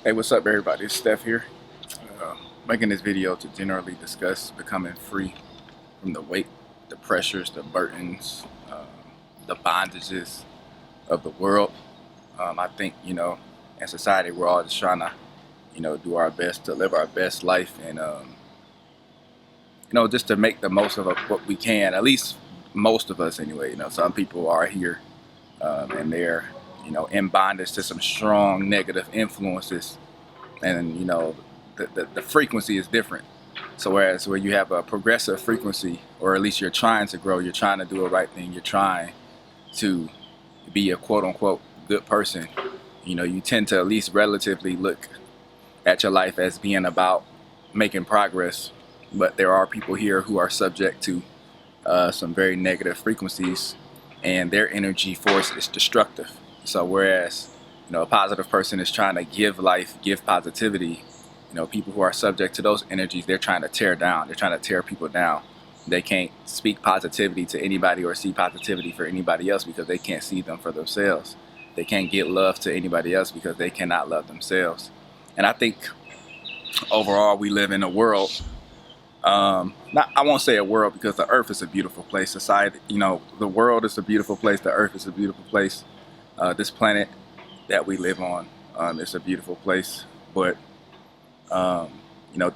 Hey, what's up, everybody? It's Steph here. Uh, Making this video to generally discuss becoming free from the weight, the pressures, the burdens, the bondages of the world. I think, in society, we're all just trying to, do our best to live our best life and, just to make the most of what we can, at least most of us anyway. Some people are here and they're, in bondage to some strong negative influences, and the frequency is different. So whereas where you have a progressive frequency, or at least you're trying to grow, you're trying to do the right thing, you're trying to be a quote unquote good person, you tend to at least relatively look at your life as being about making progress. But there are people here who are subject to some very negative frequencies, and their energy force is destructive. So whereas a positive person is trying to give life, give positivity, people who are subject to those energies, they're trying to tear down. They're trying to tear people down. They can't speak positivity to anybody or see positivity for anybody else because they can't see them for themselves. They can't get love to anybody else because they cannot love themselves. And I think overall we live in a world, I won't say a world because the earth is a beautiful place. Society, the world is a beautiful place. The earth is a beautiful place. This planet that we live on is a beautiful place. But the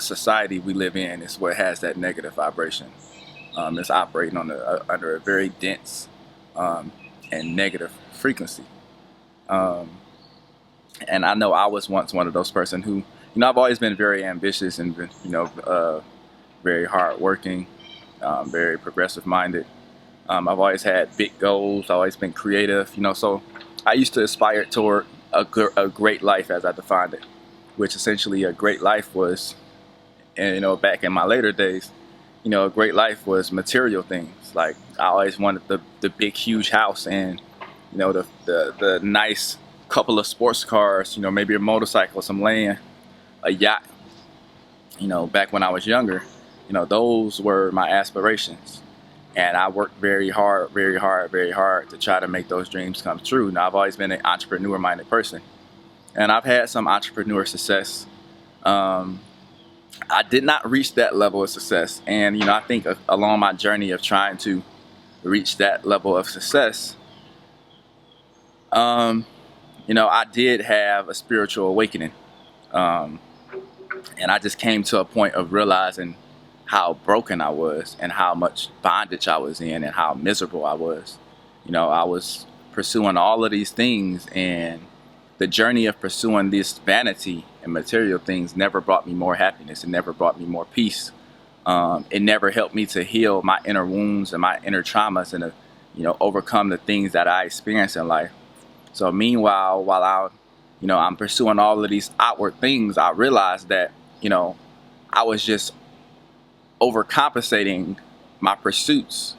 society we live in is what has that negative vibration. It's operating on under a very dense and negative frequency. And I know I was once one of those person who, I've always been very ambitious and been, very hardworking, very progressive minded. I've always had big goals. I've always been creative, so I used to aspire toward a great life as I defined it, which essentially a great life was, and back in my later days, a great life was material things. Like I always wanted the big huge house and the nice couple of sports cars, maybe a motorcycle, some land, a yacht. Back when I was younger, those were my aspirations. And I worked very hard, very hard, very hard to try to make those dreams come true. Now, I've always been an entrepreneur-minded person, and I've had some entrepreneur success. I did not reach that level of success. And, I think along my journey of trying to reach that level of success, I did have a spiritual awakening. And I just came to a point of realizing how broken I was and how much bondage I was in and how miserable I was. I was pursuing all of these things, and the journey of pursuing this vanity and material things never brought me more happiness. It never brought me more peace. It never helped me to heal my inner wounds and my inner traumas and to, overcome the things that I experienced in life. So meanwhile, while I'm pursuing all of these outward things, I realized that, I was just overcompensating my pursuits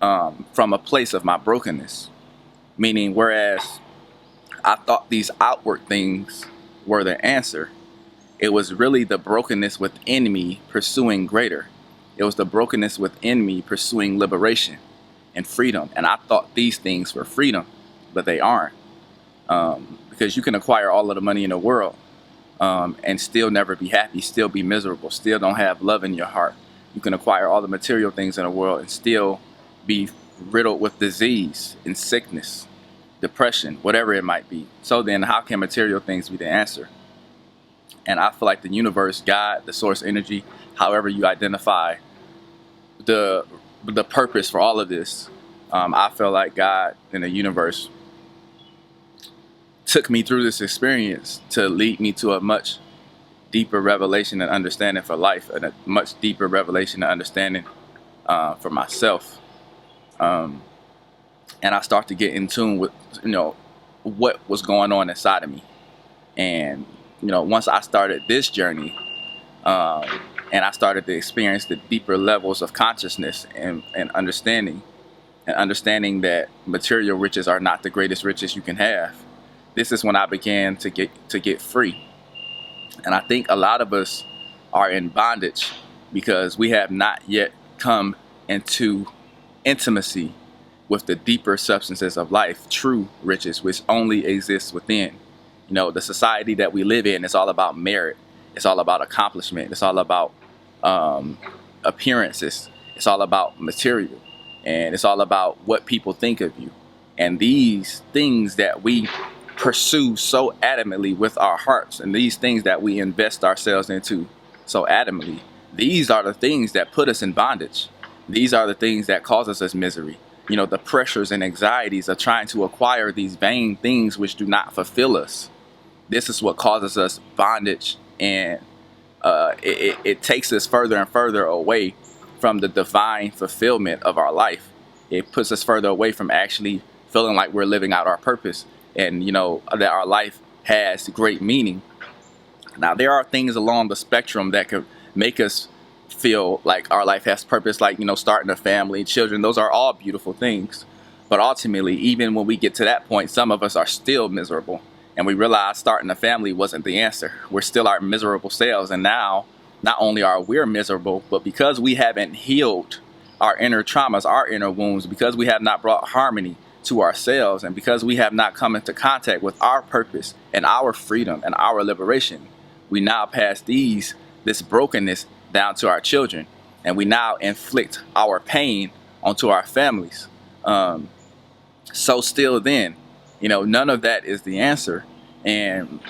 from a place of my brokenness. Meaning, whereas I thought these outward things were the answer, it was really the brokenness within me pursuing greater. It was the brokenness within me pursuing liberation and freedom. And I thought these things were freedom, but they aren't. Because you can acquire all of the money in the world and still never be happy, still be miserable, still don't have love in your heart. You can acquire all the material things in the world and still be riddled with disease and sickness, depression, whatever it might be. So then how can material things be the answer? And I feel like the universe, God, the source energy, however you identify the purpose for all of this, I feel like God and the universe took me through this experience to lead me to a much deeper revelation and understanding for life, and a much deeper revelation and understanding for myself. And I start to get in tune with, what was going on inside of me. And, once I started this journey, and I started to experience the deeper levels of consciousness and understanding that material riches are not the greatest riches you can have. This is when I began to get free. And I think a lot of us are in bondage because we have not yet come into intimacy with the deeper substances of life, true riches, which only exists within. You know, the society that we live in is all about merit. It's all about accomplishment. It's all about appearances. It's all about material. And it's all about what people think of you. And these things that we pursue so adamantly with our hearts, and these things that we invest ourselves into so adamantly, these are the things that put us in bondage. These are the things that causes us misery. You know, the pressures and anxieties of trying to acquire these vain things which do not fulfill us. This is what causes us bondage, and it takes us further and further away from the divine fulfillment of our life. It puts us further away from actually feeling like we're living out our purpose, and you know, that our life has great meaning. Now, there are things along the spectrum that could make us feel like our life has purpose, like, you know, starting a family, children. Those are all beautiful things. But ultimately, even when we get to that point, some of us are still miserable. And we realize starting a family wasn't the answer. We're still our miserable selves. And now, not only are we miserable, but because we haven't healed our inner traumas, our inner wounds, because we have not brought harmony to ourselves, and because we have not come into contact with our purpose and our freedom and our liberation, we now pass this brokenness down to our children, and we now inflict our pain onto our families. So still then, you know, none of that is the answer. And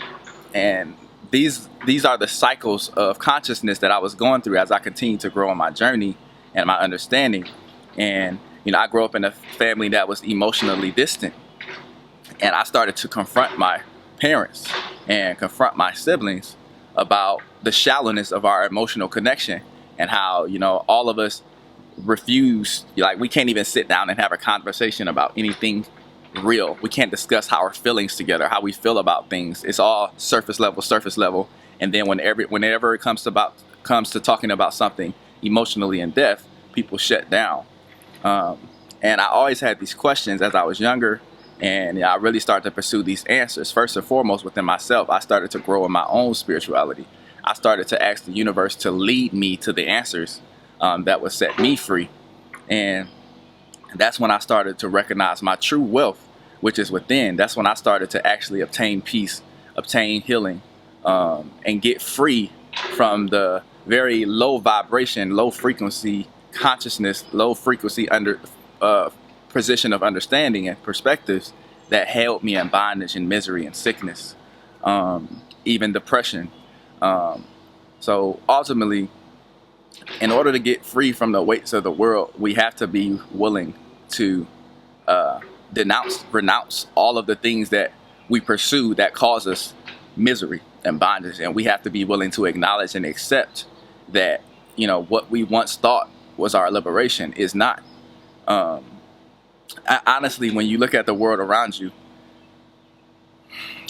these are the cycles of consciousness that I was going through as I continued to grow on my journey and my understanding. And, you know, I grew up in a family that was emotionally distant, and I started to confront my parents and confront my siblings about the shallowness of our emotional connection, and how, you know, all of us refuse, like, we can't even sit down and have a conversation about anything real. We can't discuss our feelings together, how we feel about things. It's all surface level. And then whenever it comes to talking about something emotionally in depth, people shut down. And I always had these questions as I was younger, and I really started to pursue these answers. First and foremost, within myself, I started to grow in my own spirituality. I started to ask the universe to lead me to the answers that would set me free. And that's when I started to recognize my true wealth, which is within. That's when I started to actually obtain peace, obtain healing, and get free from the very low vibration, low frequency consciousness, low frequency position of understanding and perspectives that held me in bondage and misery and sickness, even depression. So ultimately, in order to get free from the weights of the world, we have to be willing to renounce all of the things that we pursue that cause us misery and bondage. And we have to be willing to acknowledge and accept that, you know, what we once thought was our liberation is not. Honestly, when you look at the world around you,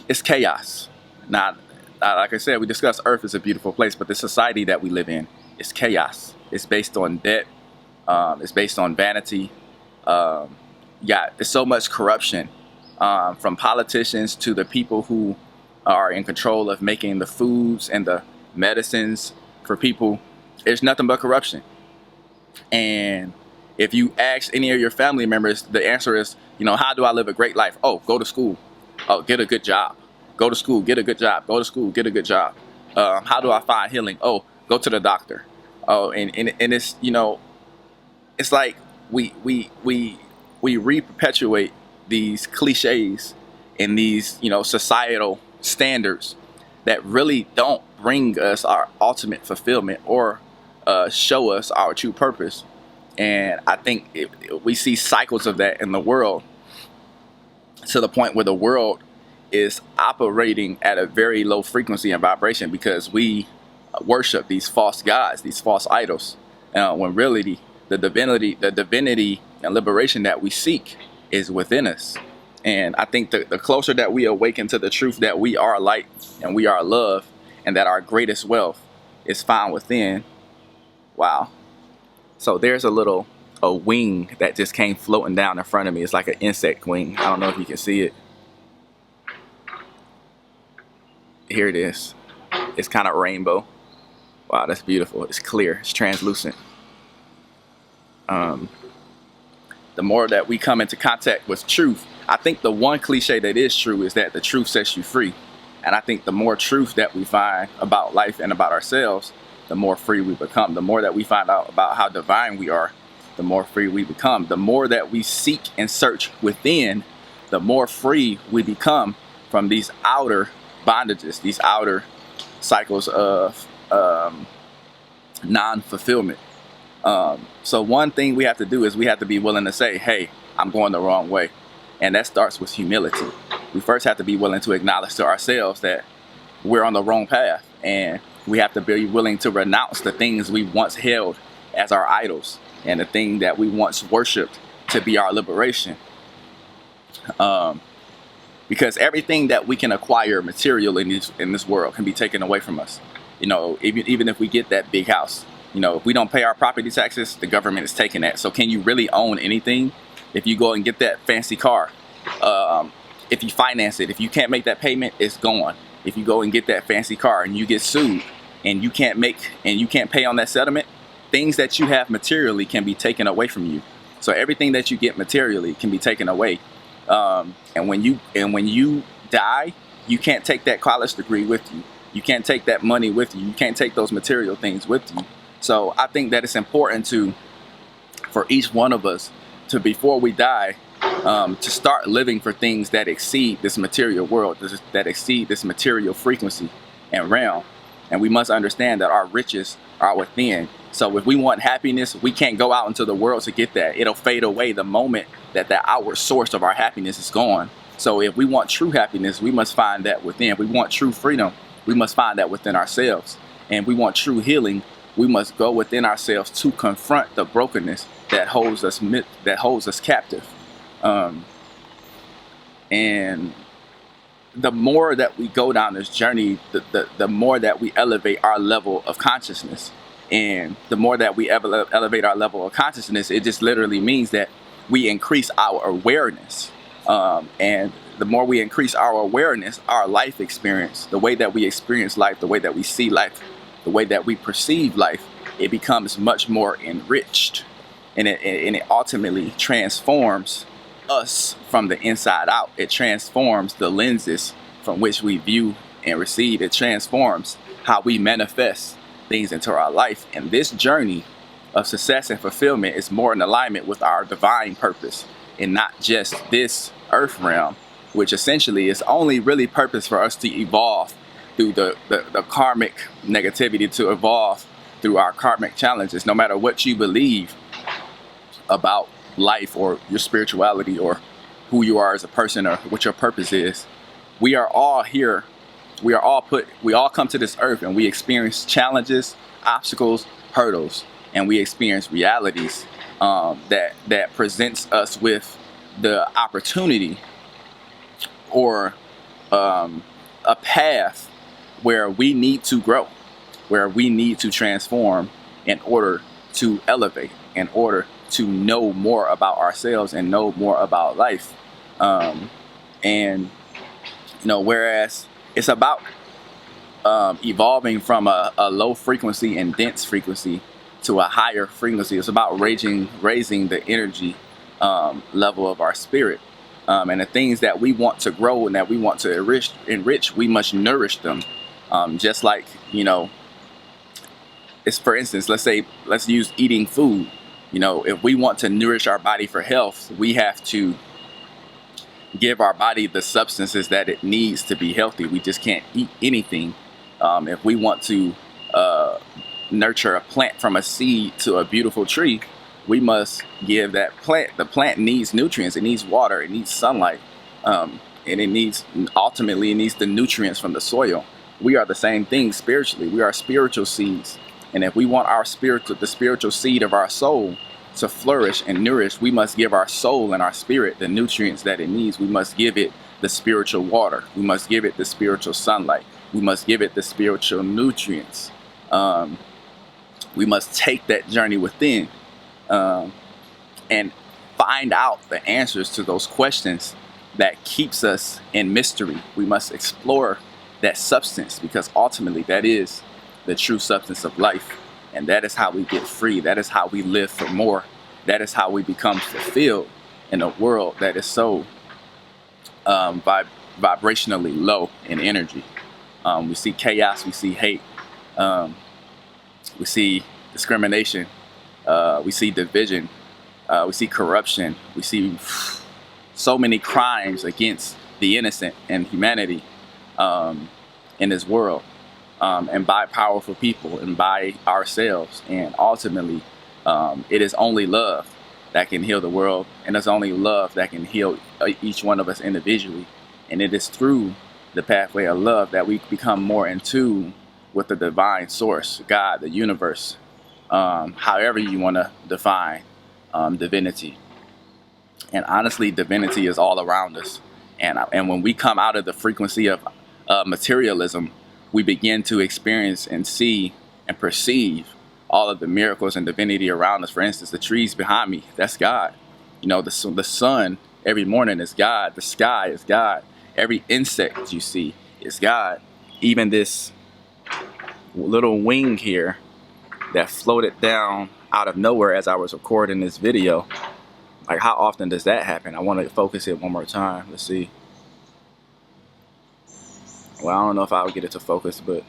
it's chaos. Now, like I said, we discussed Earth is a beautiful place, but the society that we live in is chaos. It's based on debt. It's based on vanity. There's so much corruption, from politicians to the people who are in control of making the foods and the medicines for people. There's nothing but corruption. And if you ask any of your family members, the answer is, you know, how do I live a great life? Oh, go to school. Oh, get a good job. Go to school, get a good job. Go to school, get a good job. How do I find healing? Oh, go to the doctor. Oh, and it's, you know, it's like we re-perpetuate these cliches and these, you know, societal standards that really don't bring us our ultimate fulfillment or show us our true purpose. And I think we see cycles of that in the world, to the point where the world is operating at a very low frequency and vibration because we worship these false gods, these false idols, when really the divinity and liberation that we seek is within us. And I think the closer that we awaken to the truth that we are light and we are love, and that our greatest wealth is found within. Wow. So there's a wing that just came floating down in front of me. It's like an insect wing. I don't know if you can see it. Here it is. It's kind of rainbow. Wow, that's beautiful. It's clear. It's translucent. The more that we come into contact with truth, I think the one cliche that is true is that the truth sets you free. And I think the more truth that we find about life and about ourselves, the more free we become. The more that we find out about how divine we are, the more free we become. The more that we seek and search within, the more free we become from these outer bondages, these outer cycles of non-fulfillment. So one thing we have to do is we have to be willing to say, hey, I'm going the wrong way. And that starts with humility. We first have to be willing to acknowledge to ourselves that we're on the wrong path. And we have to be willing to renounce the things we once held as our idols and the thing that we once worshiped to be our liberation. Because everything that we can acquire material in this world can be taken away from us. You know, even if we get that big house, you know, if we don't pay our property taxes, the government is taking that. So can you really own anything? If you go and get that fancy car, if you finance it, if you can't make that payment, it's gone. If you go and get that fancy car and you get sued and you can't pay on that settlement, things that you have materially can be taken away from you. So everything that you get materially can be taken away. And when you die, you can't take that college degree with you. You can't take that money with you. You can't take those material things with you. So I think that it's important for each one of us to, before we die, to start living for things that exceed this material world, that exceed this material frequency and realm. And we must understand that our riches are within. So if we want happiness, we can't go out into the world to get that. It'll fade away the moment that outward source of our happiness is gone. So if we want true happiness, we must find that within. If we want true freedom, we must find that within ourselves. And if we want true healing, we must go within ourselves to confront the brokenness that holds us captive. And the more that we go down this journey, the more that we elevate our level of consciousness. And the more that we elevate our level of consciousness, it just literally means that we increase our awareness. And the more we increase our awareness, our life experience, the way that we experience life, the way that we see life, the way that we perceive life, it becomes much more enriched. And it ultimately transforms us from the inside out. It transforms the lenses from which we view and receive. It transforms how we manifest things into our life. And this journey of success and fulfillment is more in alignment with our divine purpose and not just this earth realm, which essentially is only really purpose for us to evolve through the karmic negativity, to evolve through our karmic challenges. No matter what you believe about life or your spirituality or who you are as a person or what your purpose is, we are all here. We all come to this earth and we experience challenges, obstacles, hurdles, and we experience realities that presents us with the opportunity or a path where we need to grow, where we need to transform in order to elevate, in order to know more about ourselves and know more about life. And you know, whereas it's about evolving from a low frequency and dense frequency to a higher frequency. It's about raising the energy level of our spirit. And the things that we want to grow and that we want to enrich, we must nourish them. Just like, you know, it's, for instance, let's use eating food. You know, if we want to nourish our body for health, we have to give our body the substances that it needs to be healthy. We just can't eat anything. If we want to nurture a plant from a seed to a beautiful tree, we must give that plant, the plant needs nutrients, it needs water, it needs sunlight, and ultimately it needs the nutrients from the soil. We are the same thing spiritually. We are spiritual seeds. And if we want the spiritual seed of our soul to flourish and nourish, we must give our soul and our spirit the nutrients that it needs. We must give it the spiritual water. We must give it the spiritual sunlight. We must give it the spiritual nutrients. We must take that journey within and find out the answers to those questions that keeps us in mystery. We must explore that substance, because ultimately that is the true substance of life. And that is how we get free. That is how we live for more. That is how we become fulfilled in a world that is so vibrationally low in energy. We see chaos, we see hate, we see discrimination, we see division, we see corruption, we see so many crimes against the innocent and humanity in this world, and by powerful people and by ourselves. And ultimately, it is only love that can heal the world, and it's only love that can heal each one of us individually. And it is through the pathway of love that we become more in tune with the divine source, God, the universe, however you want to define divinity. And honestly, divinity is all around us. And when we come out of the frequency of materialism, we begin to experience and see and perceive all of the miracles and divinity around us. For instance, the trees behind me, that's God. You know, the sun every morning is God. The sky is God. Every insect you see is God. Even this little wing here that floated down out of nowhere as I was recording this video. Like, how often does that happen? I want to focus it one more time. Let's see. Well, I don't know if I'll get it to focus, but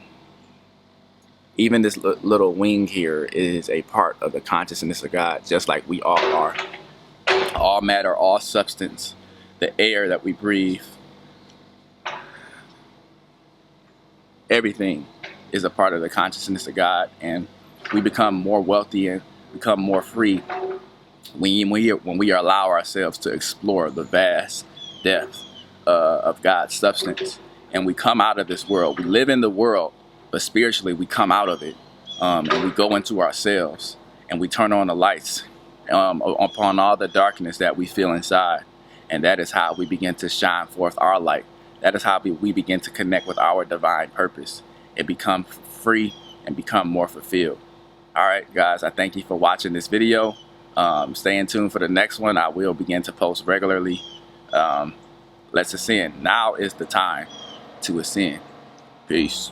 even this little wing here is a part of the consciousness of God, just like we all are. All matter, all substance, the air that we breathe, everything is a part of the consciousness of God. And we become more wealthy and become more free when we allow ourselves to explore the vast depth of God's substance. And we come out of this world. We live in the world, but spiritually we come out of it, and we go into ourselves, and we turn on the lights upon all the darkness that we feel inside. And that is how we begin to shine forth our light. That is how we begin to connect with our divine purpose and become free and become more fulfilled. All right, guys, I thank you for watching this video. Stay in tune for the next one. I will begin to post regularly. Let's ascend. Now is the time to ascend. Peace.